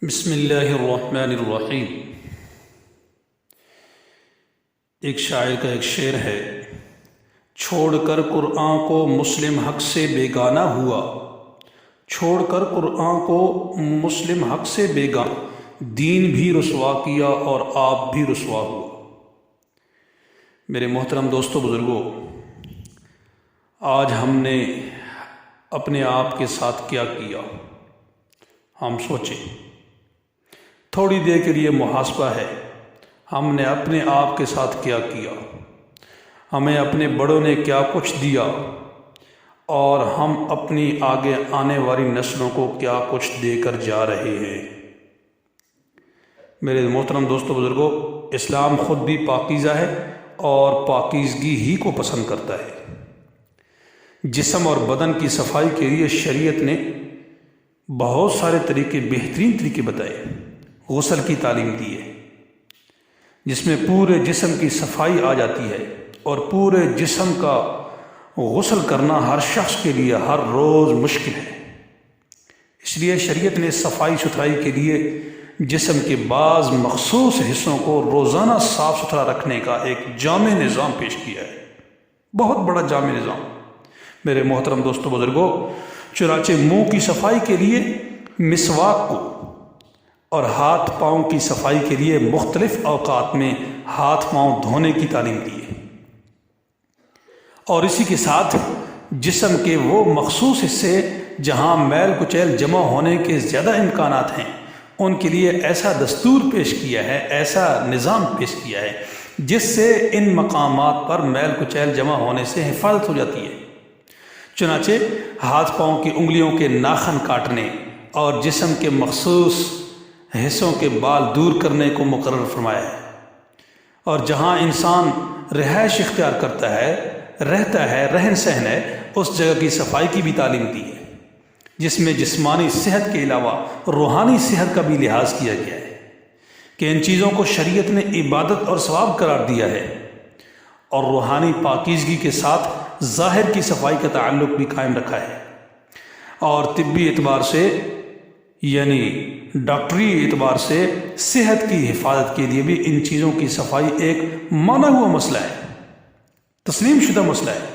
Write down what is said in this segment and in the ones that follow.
بسم اللہ الرحمن الرحیم۔ ایک شاعر کا ایک شعر ہے، چھوڑ کر قرآن کو مسلم حق سے بیگانہ ہوا، چھوڑ کر قرآن کو مسلم حق سے بیگانہ، دین بھی رسوا کیا اور آپ بھی رسوا ہوا۔ میرے محترم دوستو بزرگوں، آج ہم نے اپنے آپ کے ساتھ کیا کیا؟ ہم سوچیں، تھوڑی دیر کے لیے محاسبہ ہے، ہم نے اپنے آپ کے ساتھ کیا کیا؟ ہمیں اپنے بڑوں نے کیا کچھ دیا اور ہم اپنی آگے آنے والی نسلوں کو کیا کچھ دے کر جا رہے ہیں؟ میرے محترم دوستو بزرگوں، اسلام خود بھی پاکیزہ ہے اور پاکیزگی ہی کو پسند کرتا ہے۔ جسم اور بدن کی صفائی کے لیے شریعت نے بہت سارے طریقے، بہترین طریقے بتائے۔ غسل کی تعلیم دی ہے، جس میں پورے جسم کی صفائی آ جاتی ہے، اور پورے جسم کا غسل کرنا ہر شخص کے لیے ہر روز مشکل ہے۔ اس لیے شریعت نے صفائی ستھرائی کے لیے جسم کے بعض مخصوص حصوں کو روزانہ صاف ستھرا رکھنے کا ایک جامع نظام پیش کیا ہے، بہت بڑا جامع نظام۔ میرے محترم دوستو بزرگوں، چنانچہ منہ کی صفائی کے لیے مسواک کو اور ہاتھ پاؤں کی صفائی کے لیے مختلف اوقات میں ہاتھ پاؤں دھونے کی تعلیم دی ہے، اور اسی کے ساتھ جسم کے وہ مخصوص حصے جہاں میل کچیل جمع ہونے کے زیادہ امکانات ہیں، ان کے لیے ایسا دستور پیش کیا ہے، ایسا نظام پیش کیا ہے جس سے ان مقامات پر میل کچیل جمع ہونے سے حفاظت ہو جاتی ہے۔ چنانچہ ہاتھ پاؤں کی انگلیوں کے ناخن کاٹنے اور جسم کے مخصوص حصوں کے بال دور کرنے کو مقرر فرمایا ہے، اور جہاں انسان رہائش اختیار کرتا ہے، رہتا ہے، رہن سہن ہے، اس جگہ کی صفائی کی بھی تعلیم دی ہے، جس میں جسمانی صحت کے علاوہ روحانی صحت کا بھی لحاظ کیا گیا ہے کہ ان چیزوں کو شریعت نے عبادت اور ثواب قرار دیا ہے، اور روحانی پاکیزگی کے ساتھ ظاہر کی صفائی کا تعلق بھی قائم رکھا ہے، اور طبی اعتبار سے یعنی ڈاکٹری اعتبار سے صحت کی حفاظت کے لیے بھی ان چیزوں کی صفائی ایک مانا ہوا مسئلہ ہے، تسلیم شدہ مسئلہ ہے۔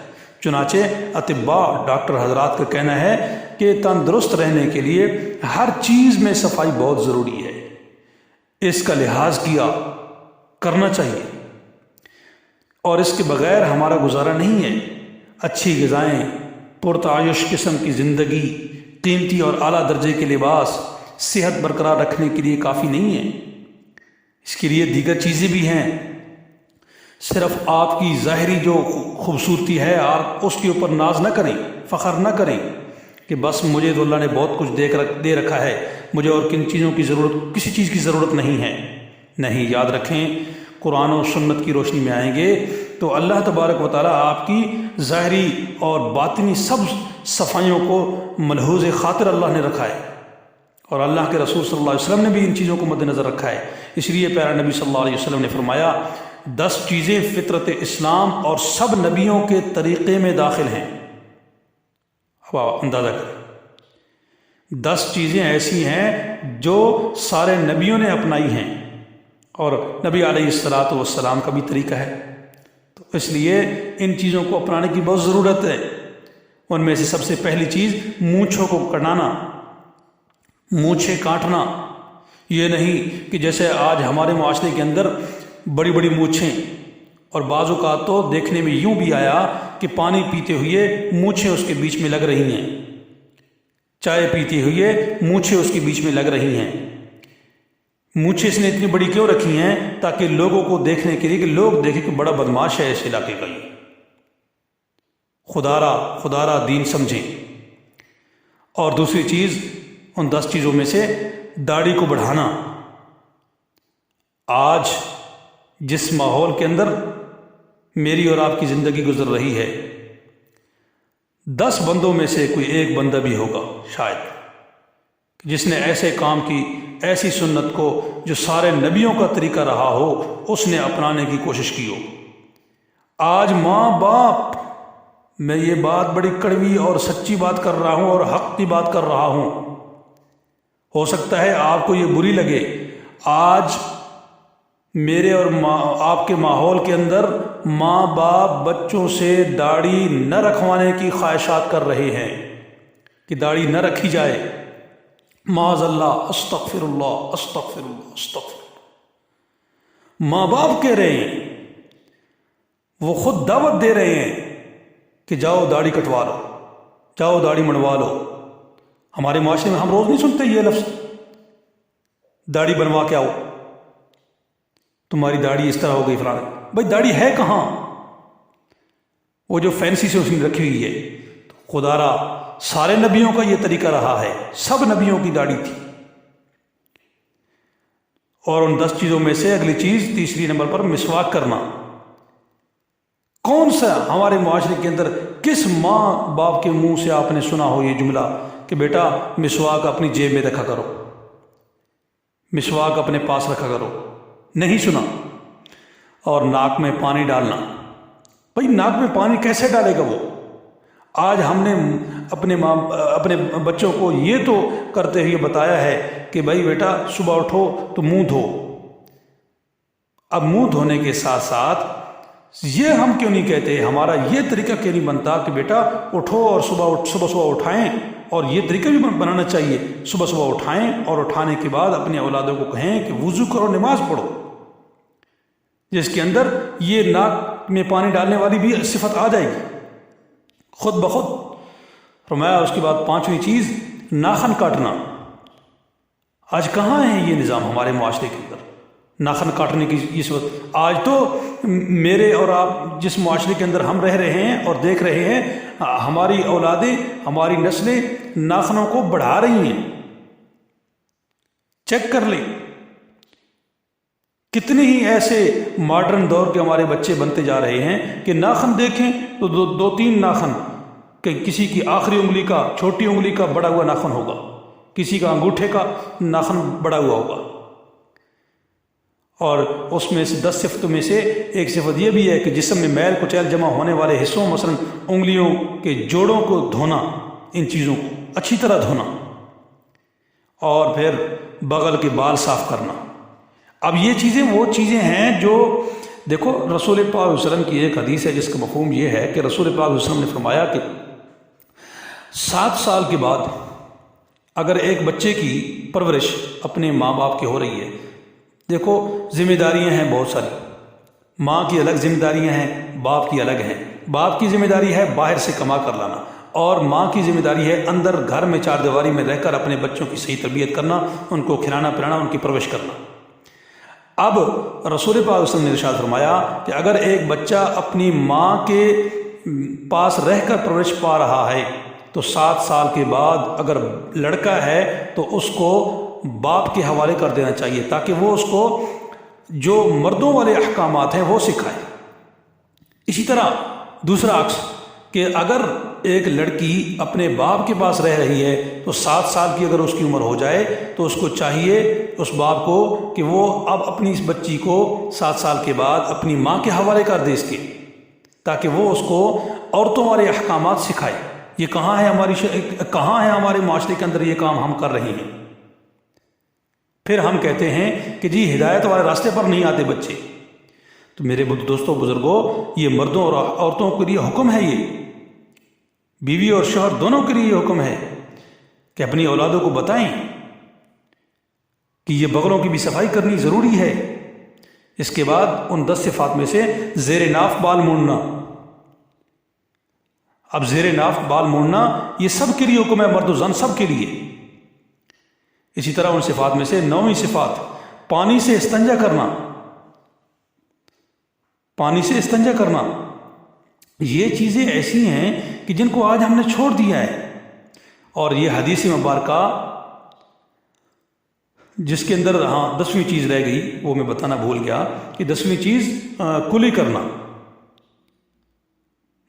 چنانچہ اطباء ڈاکٹر حضرات کا کہنا ہے کہ تندرست رہنے کے لیے ہر چیز میں صفائی بہت ضروری ہے، اس کا لحاظ کرنا چاہیے، اور اس کے بغیر ہمارا گزارا نہیں ہے۔ اچھی غذائیں، پرتعاش قسم کی زندگی، قیمتی اور اعلیٰ درجے کے لباس صحت برقرار رکھنے کے لیے کافی نہیں ہے، اس کے لیے دیگر چیزیں بھی ہیں۔ صرف آپ کی ظاہری جو خوبصورتی ہے، آپ اس کے اوپر ناز نہ کریں، فخر نہ کریں کہ بس مجھے تو اللہ نے بہت کچھ دے رکھا ہے، مجھے اور کن چیزوں کی ضرورت، کسی چیز کی ضرورت نہیں ہے۔ نہیں، یاد رکھیں، قرآن و سنت کی روشنی میں آئیں گے تو اللہ تبارک و تعالیٰ آپ کی ظاہری اور باطنی سب صفائیوں کو ملحوظ خاطر اللہ نے رکھا ہے، اور اللہ کے رسول صلی اللہ علیہ وسلم نے بھی ان چیزوں کو مد نظر رکھا ہے۔ اس لیے پیارا نبی صلی اللہ علیہ وسلم نے فرمایا، 10 چیزیں فطرت اسلام اور سب نبیوں کے طریقے میں داخل ہیں۔ اب آپ اندازہ کریں، 10 چیزیں ایسی ہیں جو سارے نبیوں نے اپنائی ہیں، اور نبی علیہ السلام کا بھی طریقہ ہے، تو اس لیے ان چیزوں کو اپنانے کی بہت ضرورت ہے۔ ان میں سے سب سے پہلی چیز مونچھوں کو کٹانا، مونچھیں کاٹنا۔ یہ نہیں کہ جیسے آج ہمارے معاشرے کے اندر بڑی بڑی مونچھیں، اور بعض اوقات تو دیکھنے میں یوں بھی آیا کہ پانی پیتے ہوئے مونچھیں اس کے بیچ میں لگ رہی ہیں، چائے پیتے ہوئے مونچھیں اس کے بیچ میں لگ رہی ہیں۔ مونچھیں اس نے اتنی بڑی کیوں رکھی ہیں؟ تاکہ لوگوں کو دیکھنے کے لیے، کہ لوگ دیکھیں کہ بڑا بدماش ہے اس علاقے کا، یہ خدارا دین سمجھیں۔ اور دوسری چیز ان 10 چیزوں میں سے داڑھی کو بڑھانا۔ آج جس ماحول کے اندر میری اور آپ کی زندگی گزر رہی ہے، 10 بندوں میں سے کوئی ایک بندہ بھی ہوگا شاید جس نے ایسے کام کی، ایسی سنت کو جو سارے نبیوں کا طریقہ رہا ہو، اس نے اپنانے کی کوشش کی ہو۔ آج ماں باپ، میں یہ بات بڑی کڑوی اور سچی بات کر رہا ہوں اور حق کی بات کر رہا ہوں، ہو سکتا ہے آپ کو یہ بری لگے، آج میرے اور آپ کے ماحول کے اندر ماں باپ بچوں سے داڑھی نہ رکھوانے کی خواہشات کر رہے ہیں کہ داڑھی نہ رکھی جائے، معاذ اللہ، استغفر اللہ استغفر اللہ استغفر اللہ۔ ماں باپ کہہ رہے ہیں، وہ خود دعوت دے رہے ہیں کہ جاؤ داڑھی کٹوا لو، جاؤ داڑھی منڈوا لو۔ ہمارے معاشرے میں ہم روز نہیں سنتے یہ لفظ، داڑھی بنوا کے آؤ، تمہاری داڑھی اس طرح ہو گئی فلاں۔ بھائی داڑھی ہے کہاں؟ وہ جو فینسی سے اس نے رکھی ہوئی ہے۔ خدا را سارے نبیوں کا یہ طریقہ رہا ہے، سب نبیوں کی داڑھی تھی۔ اور ان 10 چیزوں میں سے اگلی چیز تیسری نمبر پر مسواک کرنا۔ کون سا ہمارے معاشرے کے اندر کس ماں باپ کے منہ سے آپ نے سنا ہو یہ جملہ کہ بیٹا مسواک اپنی جیب میں رکھا کرو، مسواک اپنے پاس رکھا کرو؟ نہیں سنا۔ اور ناک میں پانی ڈالنا، بھائی ناک میں پانی کیسے ڈالے گا وہ؟ آج ہم نے اپنے بچوں کو یہ تو کرتے ہوئے بتایا ہے کہ بھائی بیٹا صبح اٹھو تو منہ دھو۔ اب منہ دھونے کے ساتھ ساتھ یہ ہم کیوں نہیں کہتے، ہمارا یہ طریقہ کیوں نہیں بنتا کہ بیٹا اٹھو اور صبح اٹھائیں، اور یہ طریقہ بھی بنانا چاہیے، صبح اٹھائیں اور اٹھانے کے بعد اپنے اولادوں کو کہیں کہ وضو کرو، نماز پڑھو، جس کے اندر یہ ناک میں پانی ڈالنے والی بھی صفت آ جائے گی خود بخود۔ فرمایا اس کے بعد 5ویں چیز ناخن کاٹنا۔ آج کہاں ہے یہ نظام ہمارے معاشرے کے اندر، ناخن کاٹنے کی یہ صفت؟ آج تو میرے اور آپ جس معاشرے کے اندر ہم رہ رہے ہیں اور دیکھ رہے ہیں، ہماری اولادیں، ہماری نسلیں ناخنوں کو بڑھا رہی ہیں۔ چیک کر لیں کتنے ہی ایسے ماڈرن دور کے ہمارے بچے بنتے جا رہے ہیں کہ ناخن دیکھیں تو 2-3 ناخن، کہ کسی کی آخری انگلی کا، چھوٹی انگلی کا بڑا ہوا ناخن ہوگا، کسی کا انگوٹھے کا ناخن بڑا ہوا ہوگا۔ اور اس میں سے 10 صفتوں میں سے ایک صفت یہ بھی ہے کہ جسم میں میل کچیل جمع ہونے والے حصوں، مثلا انگلیوں کے جوڑوں کو دھونا، ان چیزوں کو اچھی طرح دھونا، اور پھر بغل کے بال صاف کرنا۔ اب یہ چیزیں وہ چیزیں ہیں جو دیکھو، رسول پاک صلی اللہ علیہ وسلم کی ایک حدیث ہے جس کا مفہوم یہ ہے کہ رسول پاک صلی اللہ علیہ وسلم نے فرمایا کہ 7 سال کے بعد اگر ایک بچے کی پرورش اپنے ماں باپ کی ہو رہی ہے، دیکھو ذمہ داریاں ہیں بہت ساری، ماں کی الگ ذمہ داریاں ہیں، باپ کی الگ ہیں۔ باپ کی ذمہ داری ہے باہر سے کما کر لانا، اور ماں کی ذمہ داری ہے اندر گھر میں 4 دیواری میں رہ کر اپنے بچوں کی صحیح تربیت کرنا، ان کو کھلانا پلانا، ان کی پرورش کرنا۔ اب رسول پاک صلی اللہ علیہ وسلم نے ارشاد فرمایا کہ اگر ایک بچہ اپنی ماں کے پاس رہ کر پرورش پا رہا ہے تو 7 سال کے بعد اگر لڑکا ہے تو اس کو باپ کے حوالے کر دینا چاہیے، تاکہ وہ اس کو جو مردوں والے احکامات ہیں وہ سکھائے۔ اسی طرح دوسرا عکس کہ اگر ایک لڑکی اپنے باپ کے پاس رہ رہی ہے تو 7 سال کی اگر اس کی عمر ہو جائے تو اس کو چاہیے اس باپ کو کہ وہ اب اپنی اس بچی کو 7 سال کے بعد اپنی ماں کے حوالے کر دے اس کے، تاکہ وہ اس کو عورتوں والے احکامات سکھائے۔ یہ کہاں ہے ہمارے معاشرے کے اندر یہ کام ہم کر رہے ہیں؟ پھر ہم کہتے ہیں کہ جی ہدایت والے راستے پر نہیں آتے بچے۔ تو میرے دوستوں بزرگوں، یہ مردوں اور عورتوں کے لیے حکم ہے، یہ بیوی اور شوہر دونوں کے لیے یہ حکم ہے کہ اپنی اولادوں کو بتائیں کہ یہ بغلوں کی بھی صفائی کرنی ضروری ہے۔ اس کے بعد ان 10 صفات میں سے زیر ناف بال مونڈنا۔ اب زیر ناف بال مونڈنا یہ سب کے لیے حکم ہے، مرد و زن سب کے لیے۔ اسی طرح ان صفات میں سے 9ویں صفات پانی سے استنجا کرنا۔ پانی سے استنجا کرنا، یہ چیزیں ایسی ہیں کہ جن کو آج ہم نے چھوڑ دیا ہے۔ اور یہ حدیث مبارکہ جس کے اندر 10ویں چیز رہ گئی وہ میں بتانا بھول گیا کہ 10ویں چیز کلی کرنا،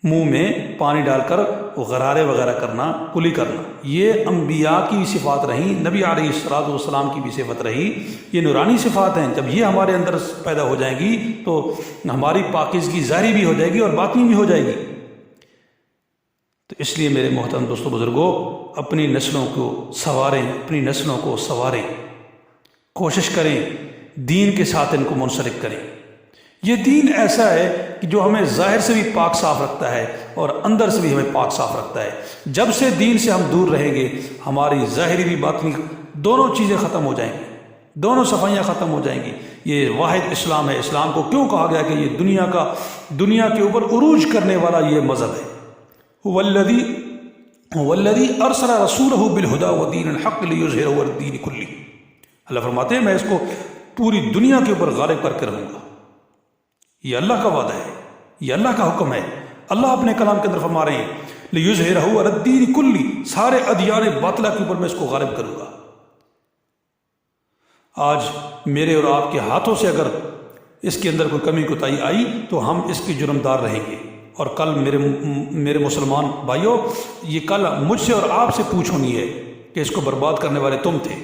منہ میں پانی ڈال کر غرارے وغیرہ کرنا، کلی کرنا، یہ انبیاء کی صفات رہیں، نبی علیہ الصلوۃ والسلام کی بھی صفت رہی، یہ نورانی صفات ہیں۔ جب یہ ہمارے اندر پیدا ہو جائیں گی تو ہماری پاکیزگی ظاہری بھی ہو جائے گی اور باطنی بھی ہو جائے گی۔ تو تو اس لیے میرے محترم دوستوں بزرگوں، اپنی نسلوں کو سنواریں، اپنی نسلوں کو سنواریں، کوشش کریں دین کے ساتھ ان کو منسلک کریں۔ یہ دین ایسا ہے کہ جو ہمیں ظاہر سے بھی پاک صاف رکھتا ہے اور اندر سے بھی ہمیں پاک صاف رکھتا ہے۔ جب سے دین سے ہم دور رہیں گے، ہماری ظاہری بھی باطنی دونوں چیزیں ختم ہو جائیں گی، دونوں صفائیاں ختم ہو جائیں گی۔ یہ واحد اسلام ہے۔ اسلام کو کیوں کہا گیا کہ یہ دنیا کے اوپر عروج کرنے والا یہ مذہب ہے۔ والذی ارسل رسولہ بالہدی ودین الحق لیظہرہ علی الدین کلہ۔ اللہ فرماتے ہیں میں اس کو پوری دنیا کے اوپر غالب کر کے رہوں گا۔ یہ اللہ کا وعدہ ہے، یہ اللہ کا حکم ہے۔ اللہ اپنے کلام کے اندر فرما رہے ہیں لیظہرہ علی الدین کلہ، سارے ادیان باطلہ کے اوپر میں اس کو غالب کروں گا۔ آج میرے اور آپ کے ہاتھوں سے اگر اس کے اندر کوئی کمی کوتاہی آئی تو ہم اس کے جرمدار رہیں گے، اور کل میرے مسلمان بھائیوں، یہ کل مجھ سے اور آپ سے پوچھ ہونی ہے کہ اس کو برباد کرنے والے تم تھے۔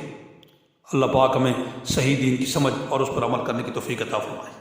اللہ پاک ہمیں صحیح دین کی سمجھ اور اس پر عمل کرنے کی توفیق عطا فرمائے۔